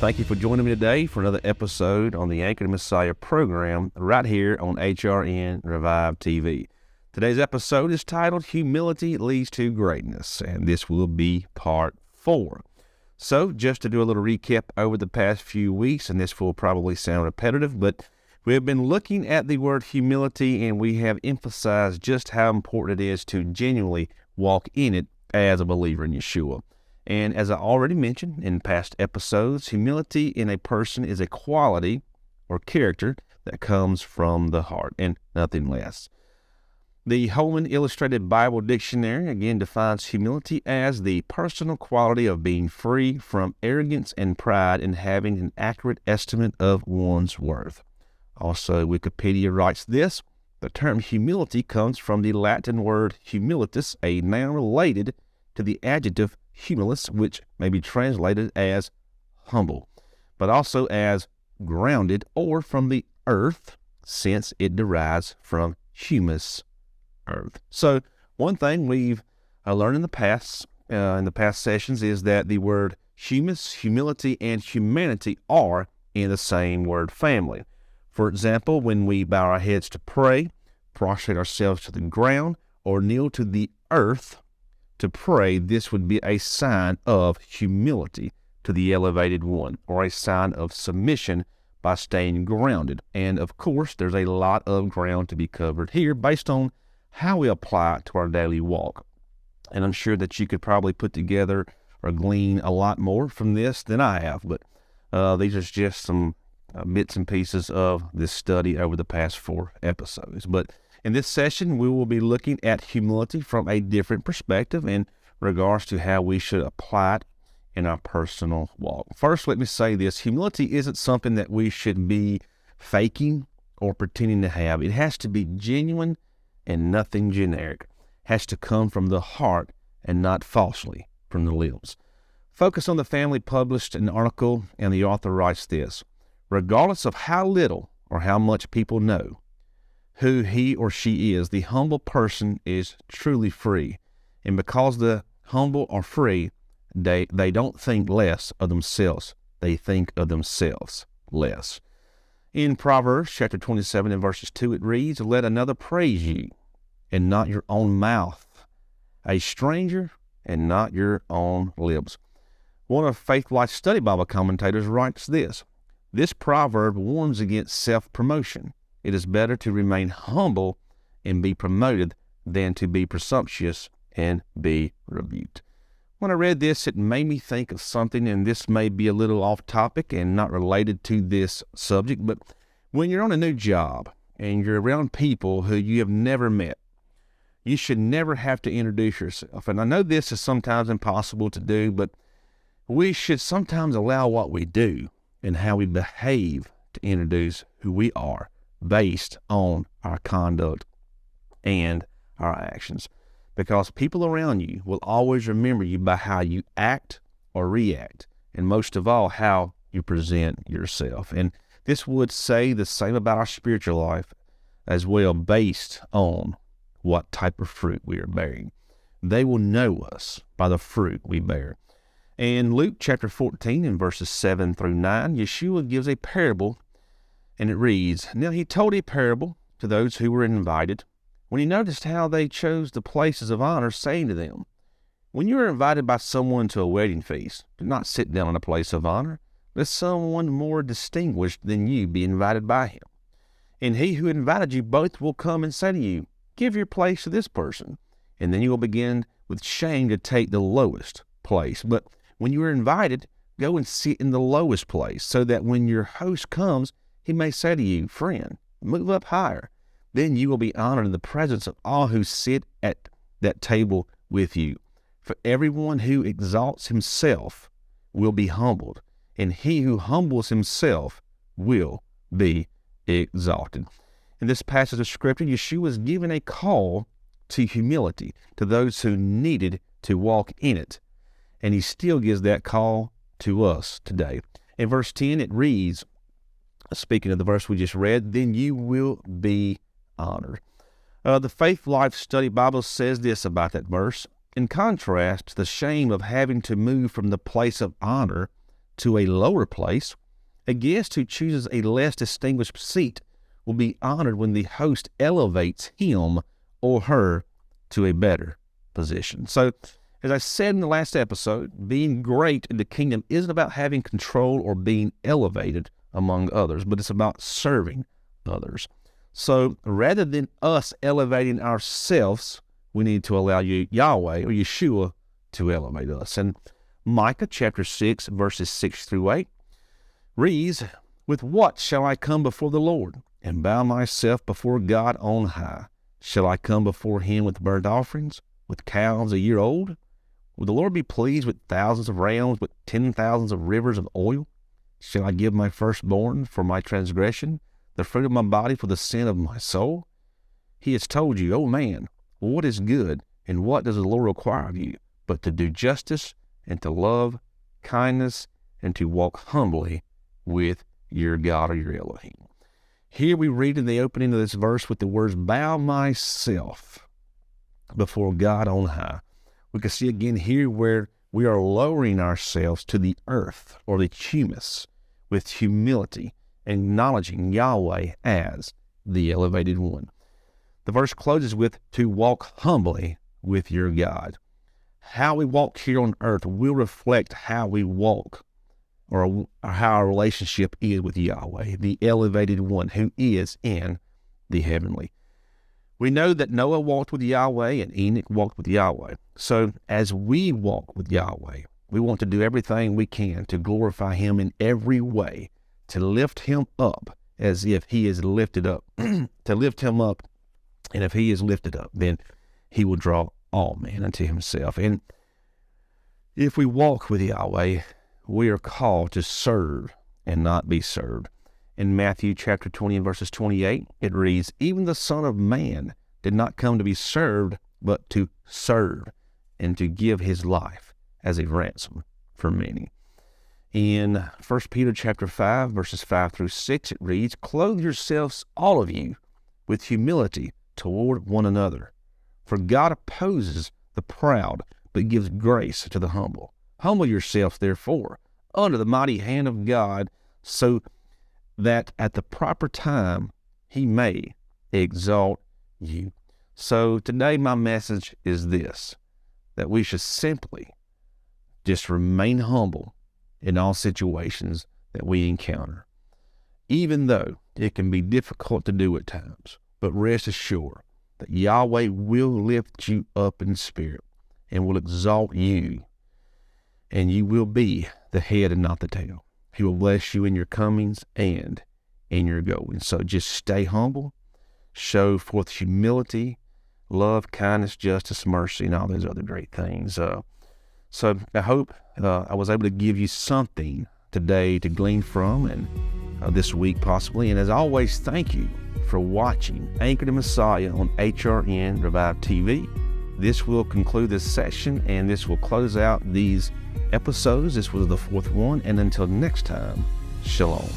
Thank you for joining me today for another episode on the Anchored Messiah program right here on HRN Revive TV. Today's episode is titled Humility Leads to Greatness, and this will be part 4. So just to do a little recap over the past few weeks, and this will probably sound repetitive, but we have been looking at the word humility, and we have emphasized just how important it is to genuinely walk in it as a believer in Yeshua. And as I already mentioned in past episodes, humility in a person is a quality or character that comes from the heart and nothing less. The Holman Illustrated Bible Dictionary again defines humility as the personal quality of being free from arrogance and pride and having an accurate estimate of one's worth. Also, Wikipedia writes this: the term humility comes from the Latin word humilitas, a noun related to the adjective humilis, which may be translated as humble, but also as grounded, or from the earth, since it derives from humus, earth. So one thing we've learned in the past sessions is that the word humus, humility, and humanity are in the same word family. For example, when we bow our heads to pray, prostrate ourselves to the ground, or kneel to the earth to pray, this would be a sign of humility to the elevated one, or a sign of submission by staying grounded. And of course, there's a lot of ground to be covered here based on how we apply it to our daily walk. And I'm sure that you could probably put together or glean a lot more from this than I have, but these are just some bits and pieces of this study over the past 4 episodes. But in this session, we will be looking at humility from a different perspective in regards to how we should apply it in our personal walk. First, let me say this: humility isn't something that we should be faking or pretending to have. It has to be genuine and nothing generic. It has to come from the heart and not falsely from the lips. Focus on the Family published an article, and the author writes this: regardless of how little or how much people know who he or she is, the humble person is truly free. And because the humble are free, they don't think less of themselves. They think of themselves less. In Proverbs chapter 27 and verses 2, it reads, let another praise you, and not your own mouth, a stranger, and not your own lips. One of Faith Life Study Bible commentators writes this: this proverb warns against self-promotion. It is better to remain humble and be promoted than to be presumptuous and be rebuked. When I read this, it made me think of something, and this may be a little off topic and not related to this subject, but when you're on a new job and you're around people who you have never met, you should never have to introduce yourself. And I know this is sometimes impossible to do, but we should sometimes allow what we do and how we behave to introduce who we are based on our conduct and our actions. Because people around you will always remember you by how you act or react, and most of all, how you present yourself. And this would say the same about our spiritual life as well, based on what type of fruit we are bearing. They will know us by the fruit we bear. In Luke chapter 14 and verses 7 through 9, Yeshua gives a parable, and it reads, now he told a parable to those who were invited, when he noticed how they chose the places of honor, saying to them, when you are invited by someone to a wedding feast, do not sit down in a place of honor, let someone more distinguished than you be invited by him. And he who invited you both will come and say to you, give your place to this person. And then you will begin with shame to take the lowest place. But when you are invited, go and sit in the lowest place, so that when your host comes, he may say to you, friend, move up higher. Then you will be honored in the presence of all who sit at that table with you. For everyone who exalts himself will be humbled, and he who humbles himself will be exalted. In this passage of Scripture, Yeshua is giving a call to humility to those who needed to walk in it. And he still gives that call to us today. In verse 10, it reads, speaking of the verse we just read, then you will be honored. The Faith Life Study Bible says this about that verse: in contrast to the shame of having to move from the place of honor to a lower place, a guest who chooses a less distinguished seat will be honored when the host elevates him or her to a better position. So, as I said in the last episode, being great in the kingdom isn't about having control or being elevated among others, but it's about serving others. So rather than us elevating ourselves, we need to allow Yahweh or Yeshua to elevate us. And Micah chapter 6, verses 6 through 8 reads, "With what shall I come before the Lord and bow myself before God on high? Shall I come before him with burnt offerings, with calves a year old? Will the Lord be pleased with thousands of rams, with 10,000s of rivers of oil? Shall I give my firstborn for my transgression, the fruit of my body for the sin of my soul? He has told you, O man, what is good, and what does the Lord require of you, but to do justice, and to love kindness, and to walk humbly with your God," or your Elohim. Here we read in the opening of this verse with the words, "bow myself before God on high." We can see again here where we are lowering ourselves to the earth or the humus with humility, acknowledging Yahweh as the elevated one. The verse closes with, "to walk humbly with your God." How we walk here on earth will reflect how we walk or how our relationship is with Yahweh, the elevated one who is in the heavenly. We know that Noah walked with Yahweh and Enoch walked with Yahweh. So as we walk with Yahweh, we want to do everything we can to glorify him in every way, to lift him up as if he is lifted up, to lift him up. And if he is lifted up, then he will draw all men unto himself. And if we walk with Yahweh, we are called to serve and not be served. In Matthew chapter 20 and verses 28, it reads, "Even the Son of Man did not come to be served, but to serve, and to give his life as a ransom for many." In 1 Peter chapter 5, verses 5 through 6, it reads, "Clothe yourselves, all of you, with humility toward one another. For God opposes the proud, but gives grace to the humble. Humble yourselves, therefore, under the mighty hand of God, so that at the proper time he may exalt you." So today my message is this, that we should simply just remain humble in all situations that we encounter, even though it can be difficult to do at times. But rest assured that Yahweh will lift you up in spirit and will exalt you, and you will be the head and not the tail. He will bless you in your comings and in your goings. So just stay humble, show forth humility, love, kindness, justice, mercy, and all those other great things. So I hope I was able to give you something today to glean from, and this week possibly. And as always, thank you for watching Anchored in Messiah on HRN Revive TV. This will conclude this session, and this will close out these episodes. This was the fourth one, and until next time, shalom.